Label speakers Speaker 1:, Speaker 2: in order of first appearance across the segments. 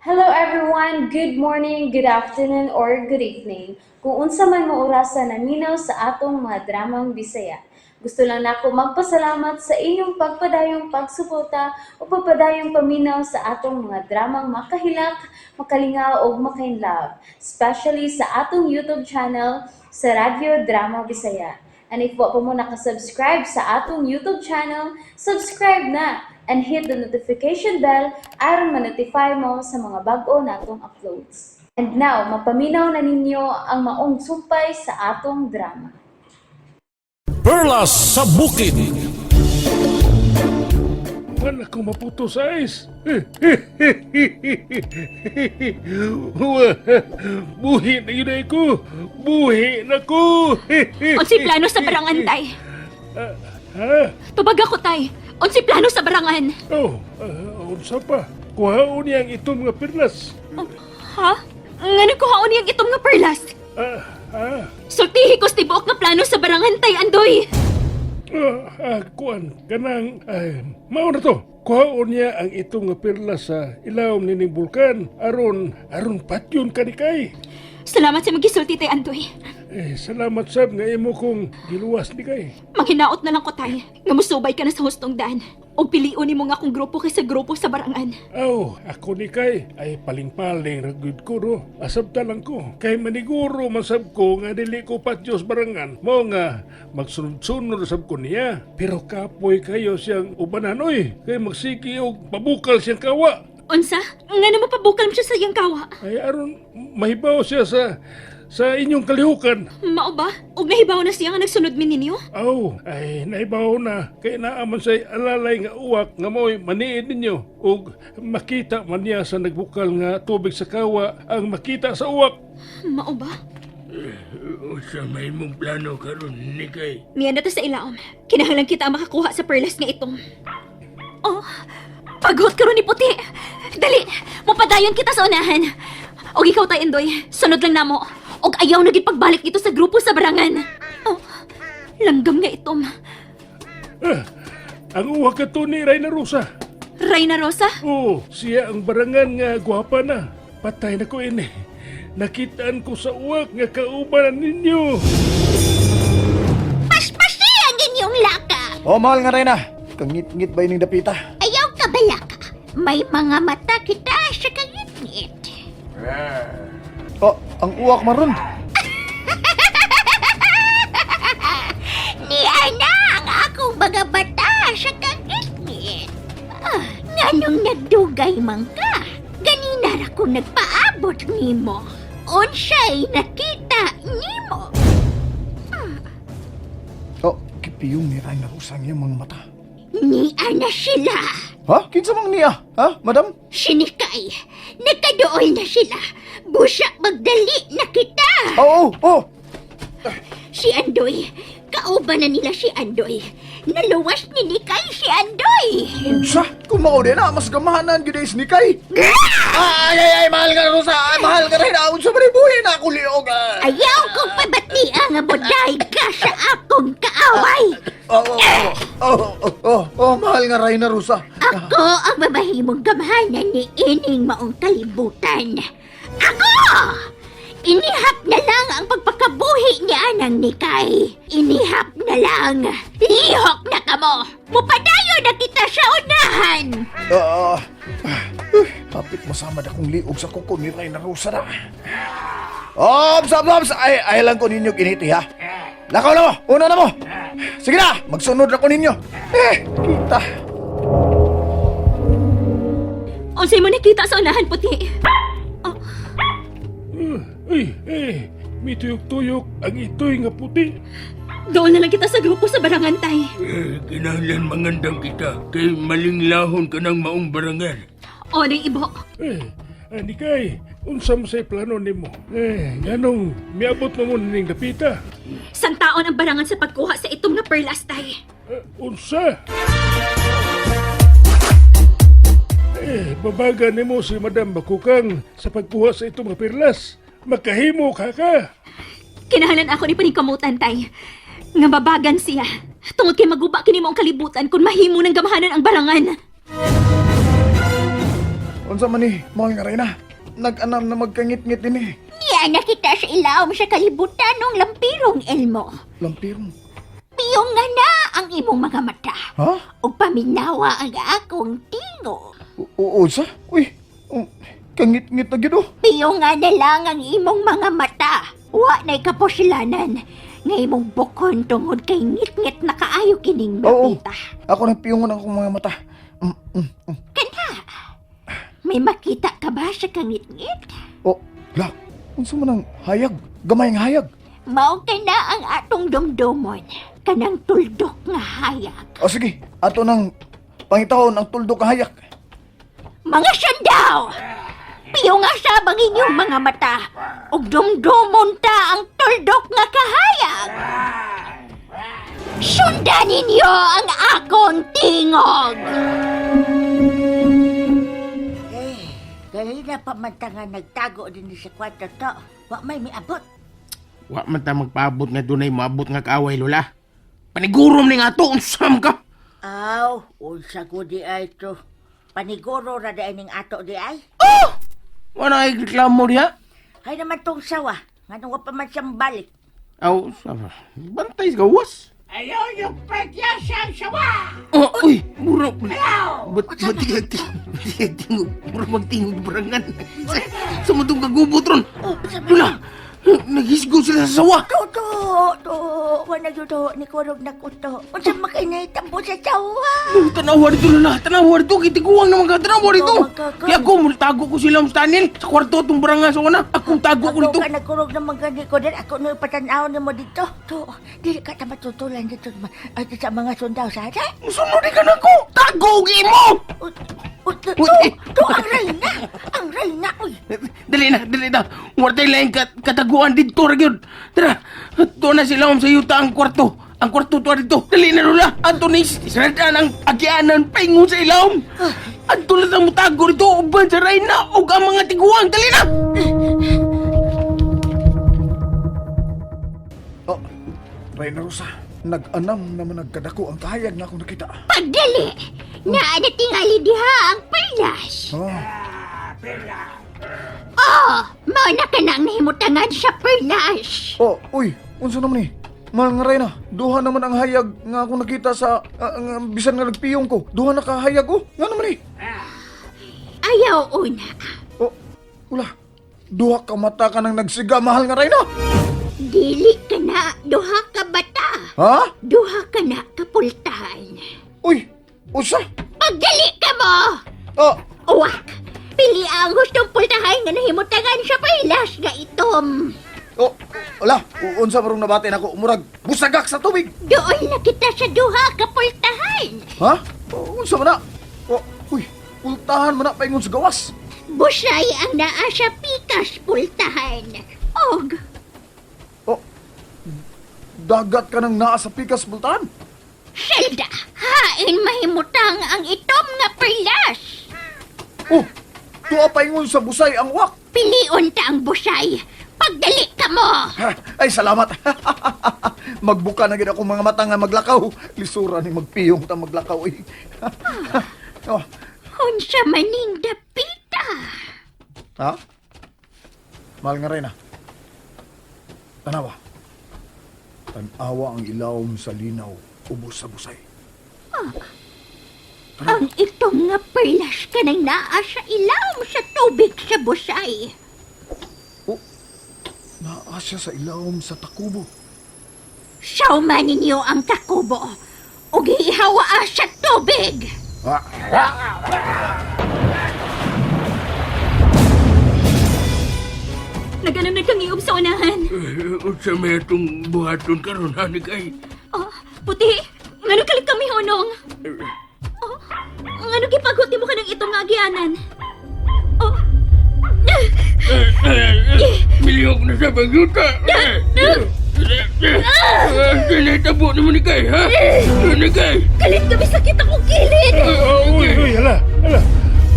Speaker 1: Hello everyone, good morning, good afternoon, or good evening. Kung unsa man mo orasan naminaw sa atong mga dramang Bisaya. Gusto lang nako magpasalamat sa inyong pagpadayong pagsuporta o pagpadayong paminaw sa atong mga dramang makahilak, makalingaw o makainlove, especially sa atong YouTube channel sa Radyo Drama Bisaya. And if wa pa mo nakasubscribe sa atong YouTube channel, subscribe na and hit the notification bell aron ma-notify mo sa mga bag-o natong uploads. And now, mapaminaw na ninyo ang maong sumpay sa atong drama.
Speaker 2: Perlas sa Bukid.
Speaker 3: Wala ko maputo sa ice. Buhi na yun ay ko. Buhi na ko.
Speaker 4: Unsay plano sa barangan, tay?
Speaker 3: Ha?
Speaker 4: Tubag ako, tay. Unsay plano sa barangan?
Speaker 3: Unsa pa? Kuhaon niyang itong mga perlas.
Speaker 4: Ha? Nga nagkuhaon niyang itong nga perlas. Sultihi ko tibuok nga plano sa barangan, tay, Andoy.
Speaker 3: Kuan, kanang, mao na to. Kuhaon niya ang itong nga perlas sa ilawom nining bulkan. Aron patyon ka ni kay.
Speaker 4: Salamat sa magisulti, tay, Andoy.
Speaker 3: Salamat sab nga imo kong giluwas ni kay.
Speaker 4: Manghinaot na lang ko, tay. Nga musubay ka na sa hustong daan. O piliun ni mo nga akong grupo kaysa grupo sa barangan.
Speaker 3: Ako ni kay ay paling-paling ragud ko no. Asabta lang ko. Kay maniguro masab ko nga dili ko patyos barangan. Mo nga magsunod-sunod sab ko niya. Pero kapoy kayo siyang ubananoy. Kay magsiki og pabukal siyang kawa.
Speaker 4: Unsa? Nga naman pabukal mo siya sa iyang kawa.
Speaker 3: Ay aron mahibaw siya sa inyong kalihukan.
Speaker 4: Mao ba? Og nahibaw na siya nga nagsunod min ninyo?
Speaker 3: Ay naibaw na. Kay naaman say alalay nga uwak nga mo'y maniid ninyo. Og makita man niya sa nagbukal nga tubig sa kawa ang makita sa uwak.
Speaker 4: Mao ba?
Speaker 5: Sa may mong plano karon ni kay.
Speaker 4: Miyan na to sa ilaom. Kinahanglan kita ang makakuha sa perlas nga itong. Oh, pagod karon ni puti. Dali, mupadayon kita sa unahan. Og ikaw tay, Indoy, sunod lang namo. Og ayaw na gid pagbalik dito sa grupo sa barangan. Oh, langgam nga itom.
Speaker 3: Ang uwak ka to ni Reyna Rosa.
Speaker 4: Reyna Rosa?
Speaker 3: Siya ang barangan nga gwapa na. Patay na ko ini. Nakitaan ko sa uwak nga kaubanan ninyo.
Speaker 6: Paspasi ang inyong laka.
Speaker 7: Mahal nga Reyna. Kangit-ngit ba ining dapita?
Speaker 6: Ayaw ka balaka. May mga mata kita sa kangit-ngit.
Speaker 7: Ang uwak maron.
Speaker 6: Ni ana ang akong mga bata sa kangit-ngit. Nganong nagdugay man ka? Ganina ra ko nagpaabot nimo. Unsay nakita nimo?
Speaker 7: Kipiyong ni Reyna Rosa ang iyang mga mata.
Speaker 6: Ni ana sila.
Speaker 7: Ha? Kinsa mang niya? Ha, madam?
Speaker 6: Sinikay. Nakadool na sila. Busa magdali na kita.
Speaker 7: Oo.
Speaker 6: Si Andoy. Kauban na nila si Andoy. Naluwas ni Nikay si Andoy.
Speaker 7: Unsa? Kung mao din na, mas gamahanan gid is ni kay. Ay, mahal nga Rosa. Mahal nga Reyna. Unsa ba rin buhi na ako liog?
Speaker 6: Ayaw kong pabatia nga buday ka sa akong kaaway.
Speaker 7: Mahal nga Reyna Rosa.
Speaker 6: Ako ang mamahimong gamahanan ni ining maong kalibutan. Ako! Inihap na lang ang pagpakabuhi ni Anang Nikay. Inihap na lang. Lihok na kamo. Mupadayo na kita sa unahan.
Speaker 7: Kapit masama na kong liog sa kuko ni Reyna Rosa na. Ops! Ay lang ko ninyo kiniti ha. Lakaw na mo! Una na mo! Sige na! Magsunod na ko ninyo. Kita.
Speaker 4: Unsay mo nakita sa unahan, puti?
Speaker 3: May tuyok-tuyok ang ito'y nga puti.
Speaker 4: Doon na lang kita sa grupo sa barangan, tay.
Speaker 5: Kinahanglan mangandam kita kay malinglahon ka ng maong barangan.
Speaker 4: O, day ibo.
Speaker 3: Ani kay, unsa mo say plano nimo? Nganong miabot mo ning dapita?
Speaker 4: Santaon ang barangan sa pagkuha sa itong na perlas, tay.
Speaker 3: Unsa? Babaga nimo si Madam Bakukang sa pagkuha sa itong mga perlas. Makahimo ka.
Speaker 4: Kinahanglan ako ni paningkamutan, tay. Nga babagan siya. Tungod kay maguba kini mo ang kalibutan kung mahimo ng gamahanan ang barangan.
Speaker 7: Unsa man ni, mahal nga Reyna. Nag-anam na magkangit-ngit din eh.
Speaker 6: Niya nakita sa ilawom sa kalibutan ng lampirong Elmo.
Speaker 7: Lampirong.
Speaker 6: Piyong nga na ang imong mga mata.
Speaker 7: Ha?
Speaker 6: O paminawa ang akong tingo.
Speaker 7: Unsa? Uy, kangit-ngit na gid oh.
Speaker 6: Piyong nga na lang ang imong mga mata. Wa na'y kaposilanan. Nga imong bukon tungod kay ngit-ngit na kaayo kining
Speaker 7: Oo.
Speaker 6: mapita.
Speaker 7: Ako nang piyungon ang akong mga mata.
Speaker 6: Kana, may makita ka ba sa kangit-ngit?
Speaker 7: Oh, la. Unsa man ang hayag? Gamay ang hayag.
Speaker 6: Mao ka na ang atong dumdumon. Kanang tuldok nga hayag.
Speaker 7: O sige, ato nang pangitahon ang tuldok ka hayag.
Speaker 6: Mga sandaw! Piyo nga sabang inyong mga mata. Ug dumdumon ta ang tuldok nga kahayag. Sundan ninyo ang akong tingog!
Speaker 8: Dali na pamantangan nagtago din sa kwarto to. Wa may miabot.
Speaker 9: Wa man ta magpaabot nga dunay maabot nga kaaway, Lola. Panigurom ni nga to, unsam ka.
Speaker 8: Aw, unsa ko di ay to. Paniguro ra da ning ato di ay.
Speaker 9: Wala ay reklamo diha.
Speaker 8: Hay naman tong sawa. Nganong wa pa man siyang balik.
Speaker 9: Aw, sama. Bantay sa gawas.
Speaker 8: Ayaw yung pekya siyang sawa!
Speaker 9: Oh, uy, mura. Ba't tingog, mura magtingog barangan. Samutong kagubot ron. Lola, naghisgo sila sa sawa.
Speaker 8: To, wala yun to, ni Kurog na kuto. Unsa makinay tampo sa sawa?
Speaker 9: Tanawa dito, Lola. Tanawa dito. Kitiguang naman ka. Tanawa dito. Kaya ako, tago ko sila sa tunnel. Sa kwarto itong barangan sa una. Akong tago ko dito.
Speaker 8: Ako ka nagkurog na magani ko din. Ako na patanaw na mo dito. To, dili ka ta matutulan dito sa mga sundaw sa atin.
Speaker 9: Sunod ka na ko. Tago, mo!
Speaker 8: To, ang reyna. Ang reyna, uy.
Speaker 9: Dali na. Wartay lang kataguan dito, Ragyod. Tara, doon na sila sa yuta ang kwarto. Ang kwarto to dito. Dali na, Lola. Antonis, isradaan ang agyanan paingon sa ilawom. Anto na mo tago dito. Uban sa Reyna o ang mga tiguan. Dali na!
Speaker 7: Oh, Reyna Rosa. Nag-anam naman nagkadako ang kahayag nga akong nakita.
Speaker 6: Pagdali! Naa na tingali diha ang perlas. Oh, mao na ka nang nahimutangan sa perlas.
Speaker 7: Oh, uy, unsa naman ni? Mahal nga Reyna, duha naman ang hayag nga akong nakita sa bisan nga nagpiyong ko. Duha na ka hayag oh. Nga naman ni.
Speaker 6: Ayaw una.
Speaker 7: Oh, wala. Duha ka mata ka nang nagsiga, mahal nga Reyna.
Speaker 6: Dili ka na duha ka bata.
Speaker 7: Ha?
Speaker 6: Duha ka na kapultahan.
Speaker 7: Uy, usa?
Speaker 6: Pagdali ka mo!
Speaker 7: Oh,
Speaker 6: Uwak! Pili ang gustong pultahan nga nahimutangan sa perlas nga itom.
Speaker 7: oh, wala. Unsa marong nabatin ako, murag busagak sa tubig.
Speaker 6: Doon na kita sa duha ka pultahan.
Speaker 7: Ha? Unsa man na? Oh, uy, pultahan man na paingon sa gawas.
Speaker 6: Busay ang naa sa pikas pultahan. Og,
Speaker 7: Oh, dagat ka nang naa sa pikas pultahan.
Speaker 6: Zelda, hain mahimutang ang itom nga perlas.
Speaker 7: Oh, tuwa paingon sa busay ang wak.
Speaker 6: Pilion ta ang busay. Pagdali ka mo.
Speaker 7: Ha, ay, salamat. Magbuka na gid akong mga mata nga maglakaw. Lisura ni magpiyong ta maglakaw. Oh,
Speaker 6: Unsa maning dapita.
Speaker 7: ha? Mahal nga Reyna. Tanawa. Tanawa ang ilawom sa linaw, ubos sa busay.
Speaker 6: Ang itom nga perlas ka nang naa sa ilawom sa tubig sa busay.
Speaker 7: Oh, naasya sa ilawom sa takubo.
Speaker 6: Sauman ninyo ang takubo. O gihawa sa tubig.
Speaker 4: Naganan na kang iup sa unahan.
Speaker 5: Unsa may itong buhaton karon ha ni kay.
Speaker 4: Oh, puti, ngano kalit kami honong? Oh, ngano gipagot mo ka ng itong agyanan? Oh,
Speaker 5: Miliyok na sa bagyuta. Tinitabo naman ni kay ha. Ni kay.
Speaker 4: kalit kami sakit akong kilid.
Speaker 3: Uy, hala.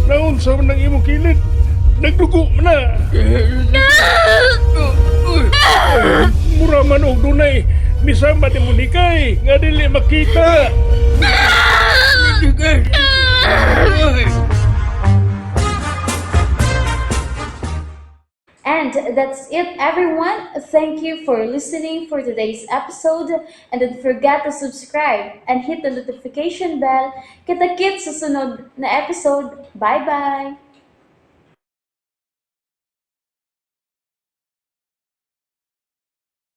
Speaker 3: Naunsa man ang imong kilid. Nagdugo man na. Mura man og dunay. Misama ni Monikay. Nga dili makita.
Speaker 5: Ni kay.
Speaker 1: And that's it, everyone. Thank you for listening for today's episode. And don't forget to subscribe and hit the notification bell. Kita-kits sa sunod na episode. Bye-bye!